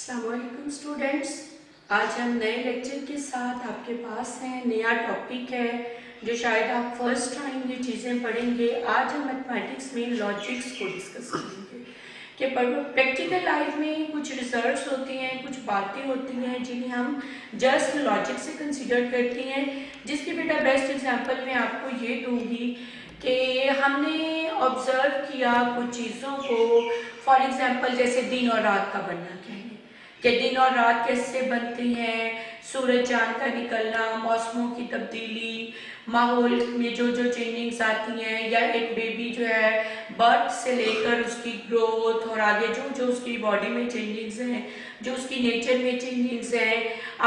अस्सलामुअलैकुम स्टूडेंट्स। आज हम नए लेक्चर के साथ आपके पास हैं। नया टॉपिक है जो शायद आप फर्स्ट टाइम ये चीज़ें पढ़ेंगे। आज हम मैथमेटिक्स में लॉजिक्स को डिस्कस करेंगे कि प्रैक्टिकल लाइफ में कुछ रिजल्ट्स होती हैं, कुछ बातें होती हैं जिन्हें हम जस्ट लॉजिक से कंसीडर करती हैं। जिसकी बेटा बेस्ट एग्जांपल मैं आपको ये दूंगी कि हमने ऑब्जर्व किया कुछ चीज़ों को। फॉर एग्जांपल जैसे दिन और रात का बनना क्या है, कि दिन और रात कैसे बनती हैं, सूरज चांद का निकलना, मौसमों की तब्दीली, माहौल में जो जो चेंजिंग्स आती हैं, या एक बेबी जो है बर्थ से लेकर उसकी ग्रोथ और आगे जो जो उसकी बॉडी में चेंजिंग्स हैं, जो उसकी नेचर में चेंजिंग्स हैं।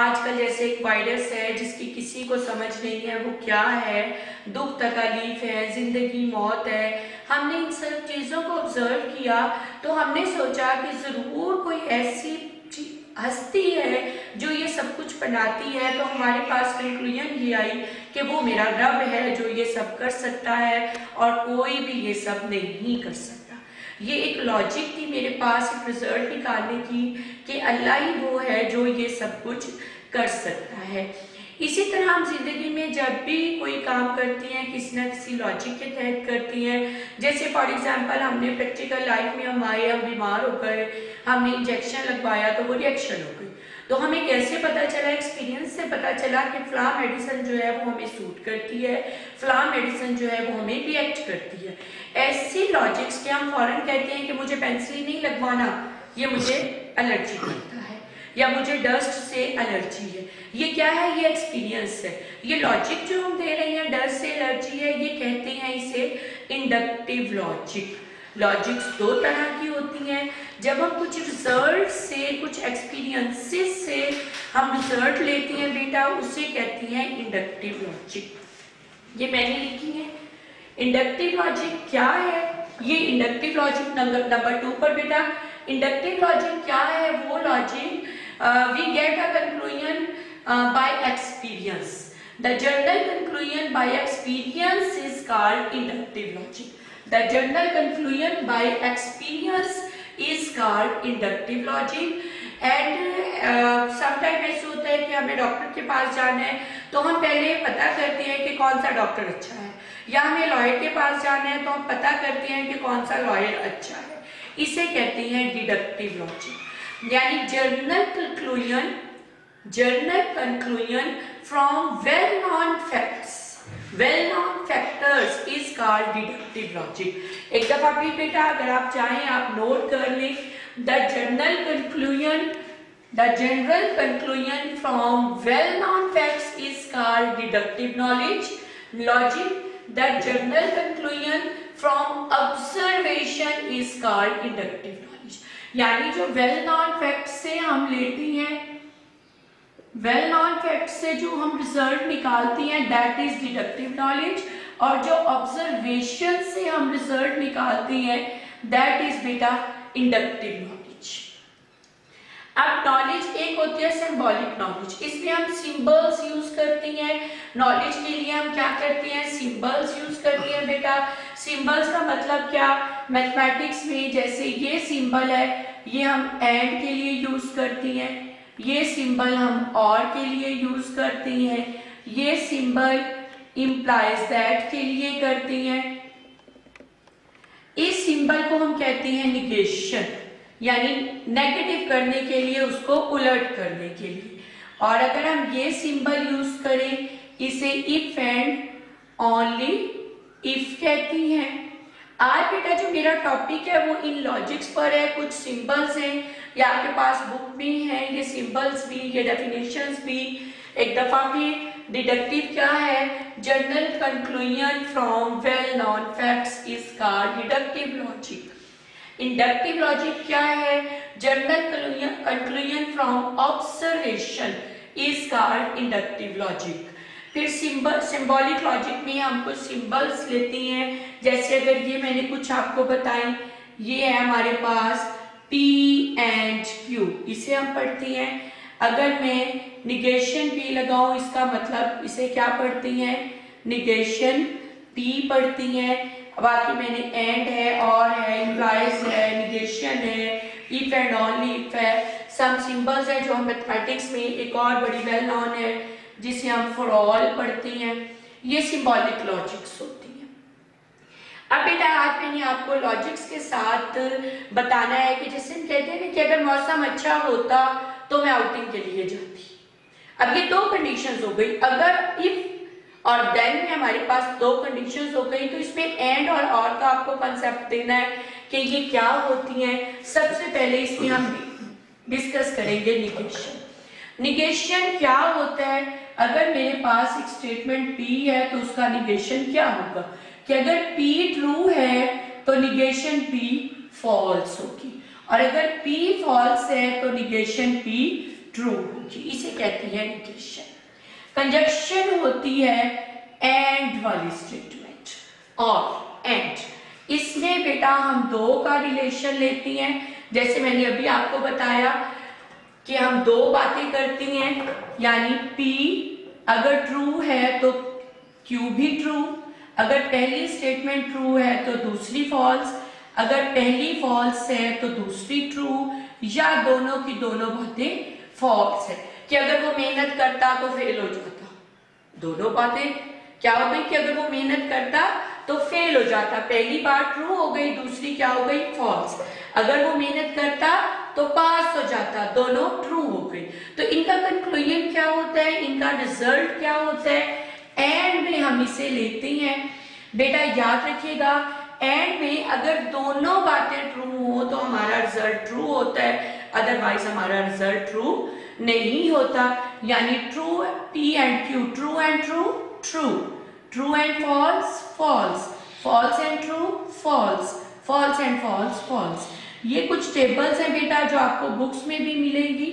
आजकल जैसे एक वायरस है जिसकी किसी को समझ नहीं है वो क्या है, दुख तकलीफ है, जिंदगी मौत है। हमने इन सब चीज़ों को ऑब्जर्व किया तो हमने सोचा कि ज़रूर कोई ऐसी हस्ती है जो ये सब कुछ बनाती है। तो हमारे पास कंक्लूजन ये आई कि वो मेरा रब है जो ये सब कर सकता है और कोई भी ये सब नहीं कर सकता। ये एक लॉजिक थी मेरे पास एक रिजल्ट निकालने की कि अल्लाह ही वो है जो ये सब कुछ कर सकता है। इसी तरह हम जिंदगी में जब भी कोई काम करती हैं किसी न किसी लॉजिक के तहत करती हैं। जैसे फॉर एग्जांपल हमने प्रैक्टिकल लाइफ में हम आए, हम बीमार हो गए, हमने इंजेक्शन लगवाया तो वो रिएक्शन हो गई। तो हमें कैसे पता चला, एक्सपीरियंस से पता चला कि फला मेडिसिन जो है वो हमें सूट करती है, फला मेडिसिन जो है वो हमें रिएक्ट करती है। ऐसी लॉजिक्स के हम फौरन कहते हैं कि मुझे पेंसिल नहीं लगवाना, ये मुझे एलर्जी करता है, या मुझे डस्ट से एलर्जी है। ये क्या है, ये एक्सपीरियंस है। ये लॉजिक जो हम दे रहे हैं डस्ट से एलर्जी है, ये कहते हैं इसे इंडक्टिव लॉजिक। लॉजिक्स दो तरह की होती हैं। जब हम कुछ रिजल्ट से, कुछ एक्सपीरियंसेस से हम रिजल्ट लेते हैं बेटा, उसे कहती हैं इंडक्टिव लॉजिक। ये मैंने लिखी है। इंडक्टिव लॉजिक क्या है, ये इंडक्टिव लॉजिक नंबर 2 पर बेटा। इंडक्टिव लॉजिक क्या है, वो logic we get a conclusion by experience. The general conclusion by experience is called inductive logic. The general conclusion by experience is called inductive logic. And sometimes ऐसे होता है कि हमें डॉक्टर के पास जाना है तो हम पहले पता करते हैं कि कौन सा डॉक्टर अच्छा है, या हमें लॉयर के पास जाना है तो हम पता करते हैं कि कौन सा लॉयर अच्छा है। इसे कहते हैं डिडक्टिव लॉजिक। यानी journal conclusion from well non factors is called deductive logic. एक दफा फिर बेटा अगर आप चाहें आप नोट कर लें, the general conclusion from well non facts is called deductive logic. The general conclusion from observation is called inductive knowledge. यानी जो वेल नॉन फैक्ट से हम लेती हैं, वेल नॉन फैक्ट से जो हम रिजल्ट निकालती हैं दैट इज डिडक्टिव नॉलेज, और जो ऑब्जर्वेशन से हम रिजल्ट निकालती हैं दैट इज बेटा इंडक्टिव नॉलेज। अब नॉलेज एक होती है सिंबॉलिक नॉलेज, इसमें हम सिंबल्स यूज करती हैं। नॉलेज के लिए हम क्या करते हैं, सिंबल्स यूज करती हैं बेटा। सिंबल्स का मतलब क्या, मैथमेटिक्स में जैसे ये सिंबल है ये हम एंड के लिए यूज करती हैं, ये सिंबल हम और के लिए यूज करती हैं, ये सिंबल इम्प्लाइज दैट के लिए करती हैं। इस सिंबल को हम कहते हैं निगेशन, यानी नेगेटिव करने के लिए, उसको उलट करने के लिए। और अगर हम ये सिंबल यूज करें इसे इफ एंड ओनली इफ कहती हैं। आज बेटा जो मेरा टॉपिक है वो इन लॉजिक्स पर है। कुछ सिंबल्स हैं, ये आपके पास बुक भी हैं, ये सिंबल्स भी, ये डेफिनेशंस भी। एक दफा भी डिडक्टिव क्या है, general conclusion from well non facts is called deductive logic. Inductive logic क्या है, general conclusion from observation is called inductive logic. फिर सिंबॉलिक लॉजिक में हम कुछ सिंबल्स लेती हैं। जैसे अगर ये मैंने कुछ आपको बताएं, ये है हमारे पास P एंड Q, इसे हम पढ़ती हैं। अगर मैं निगेशन P लगाऊं इसका मतलब इसे क्या पढ़ती हैं, निगेशन P पढ़ती हैं। बाकी मैंने एंड है, और है, इम्प्लाइज है, निगेशन है, इफ एंड ओनली इफ है। सम सिंबल्स है जो हम मैथमेटिक्स में, एक और बड़ी वेल नोन है जिसे हम फॉर ऑल पढ़ते हैं, ये सिंबॉलिक लॉजिक्स होती है। अब बेटा आज मैंने आपको लॉजिक्स के साथ बताना है कि जैसे हम कहते हैं कि अगर मौसम अच्छा होता तो मैं आउटिंग के लिए जाती। अब ये दो कंडीशंस हो गई, अगर इफ और देन में हमारे पास दो कंडीशंस हो गई, तो इसमें एंड और का आपको कंसेप्ट देना है कि ये क्या होती हैं। सबसे पहले इसमें हम डिस्कस करेंगे निगेशन। निगेशन क्या होता है? अगर मेरे पास एक स्टेटमेंट P है तो उसका निगेशन क्या होगा कि अगर P ट्रू है तो निगेशन P फॉल्स होगी, और अगर P फॉल्स है तो निगेशन P ट्रू होगी। इसे कहती है निगेशन। कंजक्शन होती है एंड वाली स्टेटमेंट, और एंड इसमें बेटा हम दो का रिलेशन लेती हैं। जैसे मैंने अभी आपको बताया कि हम दो बातें करती हैं, यानी P अगर ट्रू है तो Q भी ट्रू, अगर पहली स्टेटमेंट ट्रू है तो दूसरी फॉल्स, अगर पहली फॉल्स है तो दूसरी ट्रू, या दोनों की दोनों बातें फॉल्स है। कि अगर वो मेहनत करता तो फेल हो जाता, दोनों बातें क्या हो गई कि अगर वो मेहनत करता तो फेल हो जाता, पहली बार ट्रू हो गई, दूसरी क्या हो गई फॉल्स। अगर वो मेहनत करता तो पास हो जाता, दोनों ट्रू हो गई। तो इनका कंक्लूजन क्या होता है, इनका रिजल्ट क्या होता है, एंड में हम इसे लेते हैं। बेटा याद रखिएगा, एंड में अगर दोनों बातें ट्रू हो तो हमारा रिजल्ट ट्रू होता है, अदरवाइज हमारा रिजल्ट ट्रू नहीं होता। यानी true P and Q, true and true true, true and false false, false and true false, false and false false. ये कुछ टेबल्स हैं बेटा जो आपको बुक्स में भी मिलेंगी,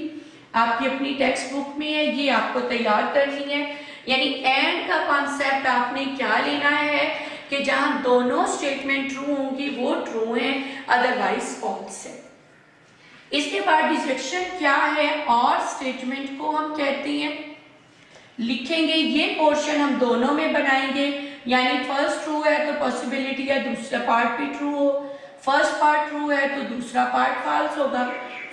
आपकी अपनी टेक्स्ट बुक में है, ये आपको तैयार करनी है। यानी एंड का कॉन्सेप्ट आपने क्या लेना है कि जहां दोनों स्टेटमेंट ट्रू होंगी वो ट्रू है, अदरवाइज फॉल्स है। इसके बाद डिसक्शन क्या है, और स्टेटमेंट को हम कहते हैं, लिखेंगे। ये पोर्शन हम दोनों में बनाएंगे, यानी फर्स्ट ट्रू है तो पॉसिबिलिटी है दूसरा पार्ट भी ट्रू हो, फर्स्ट पार्ट ट्रू है तो दूसरा पार्ट फॉल्स होगा,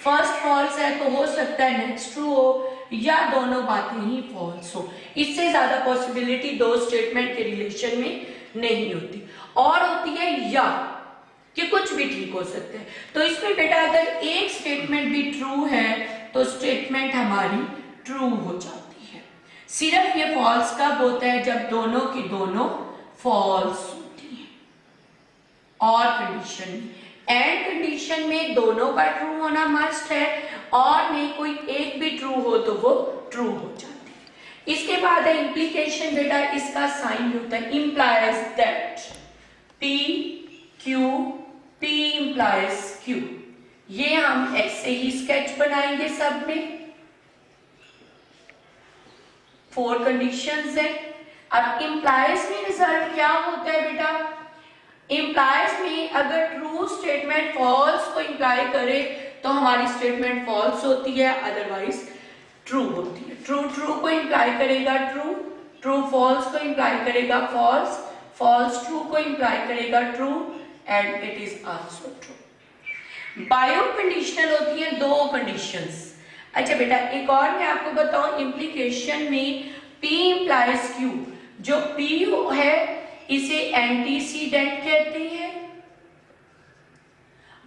फर्स्ट फॉल्स है तो हो सकता है नेक्स्ट ट्रू हो, या दोनों बातें ही फॉल्स हो। इससे ज्यादा पॉसिबिलिटी दो स्टेटमेंट के रिलेशन में नहीं होती। और होती है या कि कुछ भी ठीक हो सकते हैं। तो इसमें बेटा अगर एक स्टेटमेंट भी ट्रू है तो स्टेटमेंट हमारी ट्रू हो जाती है। सिर्फ ये फॉल्स कब होता है, जब दोनों की दोनों फॉल्स होती है। और कंडीशन में, एंड कंडीशन में दोनों का ट्रू होना मस्ट है, और में कोई एक भी ट्रू हो तो वो ट्रू हो जाती है। इसके बाद है इम्प्लीकेशन। बेटा इसका साइन होता है implies that, P Q, P implies Q। ये हम ऐसे ही स्केच बनाएंगे सब में। 4 कंडीशंस है। अब इम्प्लाइज में रिजल्ट क्या होता है बेटा, इम्प्लाइज में अगर ट्रू स्टेटमेंट फॉल्स को इम्प्लाई करे तो हमारी स्टेटमेंट फॉल्स होती है, अदरवाइज ट्रू होती है। ट्रू ट्रू को इम्प्लाई करेगा ट्रू, ट्रू फॉल्स को इम्प्लाई करेगा फॉल्स, फॉल्स ट्रू को इम्प्लाई करेगा true, and it is also true. Bio conditional होती है दो कंडीशंस। अच्छा बेटा एक और मैं आपको बताऊं, इम्प्लीकेशन में P implies Q, जो P है इसे एंटीसीडेंट कहते हैं,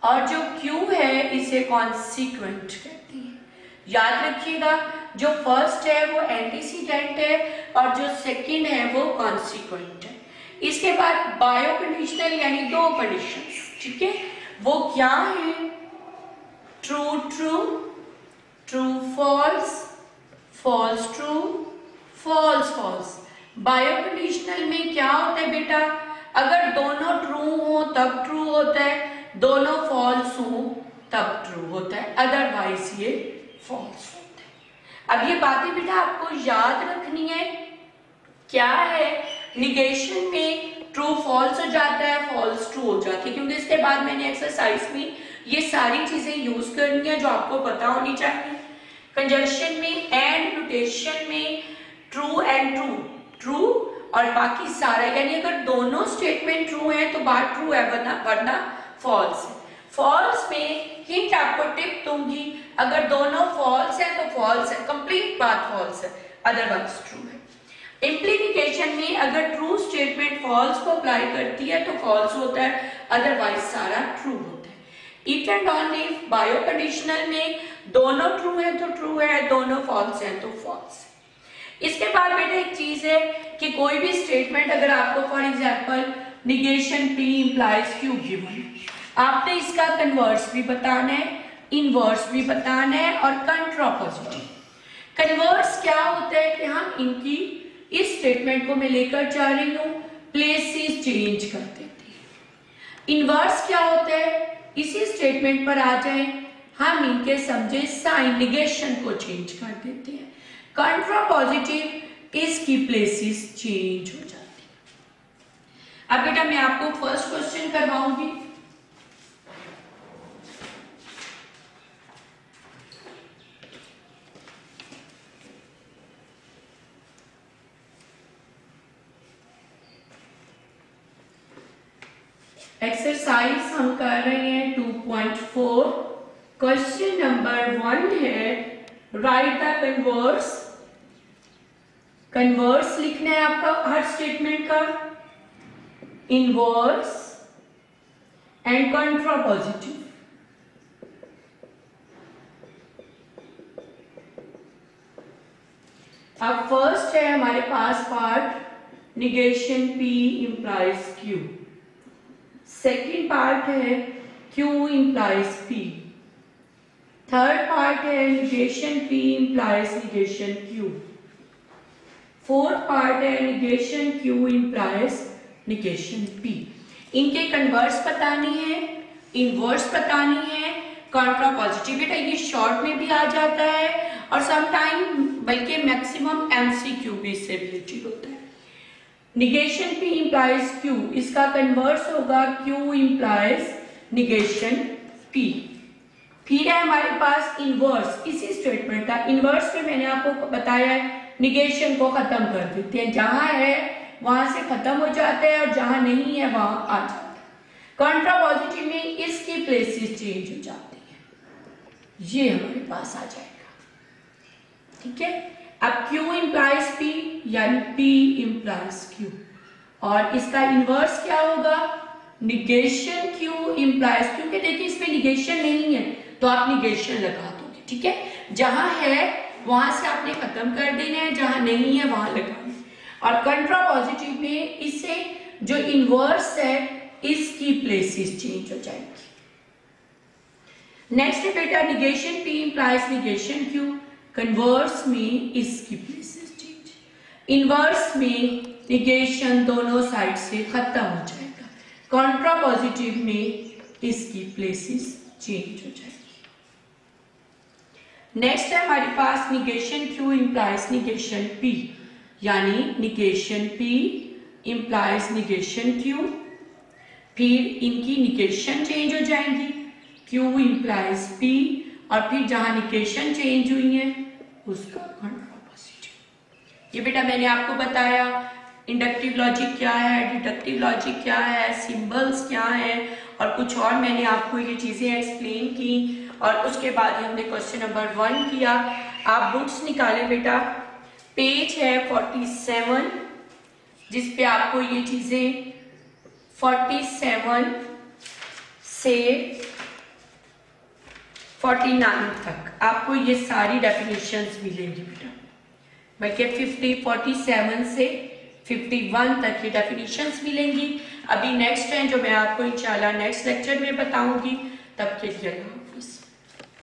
और जो Q है इसे कॉन्सिक्वेंट कहते हैं। याद रखिएगा, जो फर्स्ट है वो एंटीसीडेंट है और जो सेकंड है वो कॉन्सिक्वेंट है। इसके बाद बायो कंडीशनल यानी दो कंडीशंस, ठीक है, वो क्या है, true true, true false, false true, false false. Biconditional में क्या होता है बेटा, अगर दोनों ट्रू हो तब ट्रू होता है, दोनों फॉल्स हो तब ट्रू होता है, अदरवाइज ये फॉल्स होता है। अब ये बातें बेटा आपको याद रखनी है। क्या है, निगेशन में ट्रू फॉल्स हो जाता है, फॉल्स ट्रू हो जाती है, क्योंकि इसके बाद मैंने एक्सरसाइज में ये सारी चीजें यूज करनी है जो आपको पता होनी चाहिए। कंजंक्शन में एंड म्यूटेशन में ट्रू एंड ट्रू, ट्रू और बाकी सारा, यानी अगर दोनों स्टेटमेंट ट्रू है तो बात ट्रू है, वरना फॉल्स है। फॉल्स में हिंट आपको टिप दूंगी, अगर दोनों फॉल्स है तो फॉल्स है, कंप्लीट बात फॉल्स है, अदरवाइज ट्रू है। इम्प्लीकेशन में अगर ट्रू स्टेटमेंट फॉल्स को अप्लाई करती है तो फॉल्स होता है, अदरवाइज सारा ट्रू होता है। If and on if bio conditional में दोनों ट्रू है तो ट्रू है, दोनों फॉल्स है तो फॉल्स है। इसके बाद बेटा एक चीज है कि कोई भी स्टेटमेंट अगर आपको for example negation P implies Q given, आपने इसका कन्वर्स भी बताना है, इनवर्स भी बताना है और कंट्रापोजिटिव। कन्वर्स क्या होता है कि हम इनकी इस स्टेटमेंट को मैं लेकर जा रही हूं, प्लेसेस चेंज कर देते हैं। इनवर्स क्या होता है, इसी स्टेटमेंट पर आ जाए, हम इनके समझे साइन निगेशन को चेंज कर देते हैं। कंट्रापोजिटिव इसकी प्लेसेस चेंज हो जाती है। अब बेटा मैं आपको फर्स्ट क्वेश्चन करवाऊंगी। एक्सरसाइज हम कर रहे हैं 2.4। क्वेश्चन नंबर 1 है राइट द कन्वर्स। कन्वर्स लिखना है आपका हर स्टेटमेंट का, इनवर्स एंड कंट्रापोजिटिव। अब फर्स्ट है हमारे पास part negation P implies Q। Second part है Q implies P। Third part है negation P implies negation Q। Fourth part है negation Q implies negation P। इनके कन्वर्स बतानी है, इनवर्स बतानी है, कंट्रापोजिटिव। बेटा ये शॉर्ट में भी आ जाता है और समटाइम बल्कि मैक्सिमम MCQ भी इससे रिलेटेड होता है। निगेशन P इंप्लाइज Q, इसका कन्वर्स होगा Q इंप्लाइज निगेशन P। फिर है हमारे पास इनवर्स, इसी स्टेटमेंट का इनवर्स में मैंने आपको बताया है निगेशन को खत्म कर देते हैं, जहां है वहां से खत्म हो जाता है और जहां नहीं है वहां आ जाता है। कंट्रापोजिटिव में इसकी प्लेसेस चेंज हो जाती है, ये हमारे पास आ जाएगा। ठीक है, अब Q इंप्लाइज P यानी P इंप्लाइज Q, और इसका इनवर्स क्या होगा, निगेशन Q इंप्लाइज Q। के देखिए इसमें निगेशन नहीं है तो आप निगेशन लगा दोगे। ठीक है, जहां है वहां से आपने खत्म कर देना है, जहां नहीं है वहां लगाना है। और कंट्रापोजिटिव में इससे जो इनवर्स है इसकी प्लेसेस चेंज हो जाएंगी। नेक्स्ट है बेटा negation P implies negation Q। Converse में इसकी प्लेसेस चेंज, इनवर्स में निगेशन दोनों साइड से खत्म हो जाएगा, कंट्रापोजिटिव में इसकी प्लेसेस चेंज हो जाएगी। नेक्स्ट है हमारे पास negation Q implies negation P, यानी negation P implies negation Q। फिर इनकी निगेशन चेंज हो जाएंगी, Q इंप्लाइज P, और फिर जहां निगेशन चेंज हुई है उसका कंट्रापोजिटिव। ये बेटा मैंने आपको बताया इंडक्टिव लॉजिक क्या है, डिडक्टिव लॉजिक क्या है, सिंबल्स क्या है, और कुछ और मैंने आपको ये चीजें एक्सप्लेन की। और उसके बाद ही हमने क्वेश्चन नंबर 1 किया। आप बुक्स निकालें बेटा, पेज है 47, जिस पे आपको ये चीजें 47 से 49 तक आपको ये सारी डेफिनेशंस मिलेंगी बेटा, बल्कि 47 से 51 तक ये डेफिनेशंस मिलेंगी। अभी नेक्स्ट है जो मैं आपको इंशाल्लाह नेक्स्ट लेक्चर में बताऊंगी, तब के लिए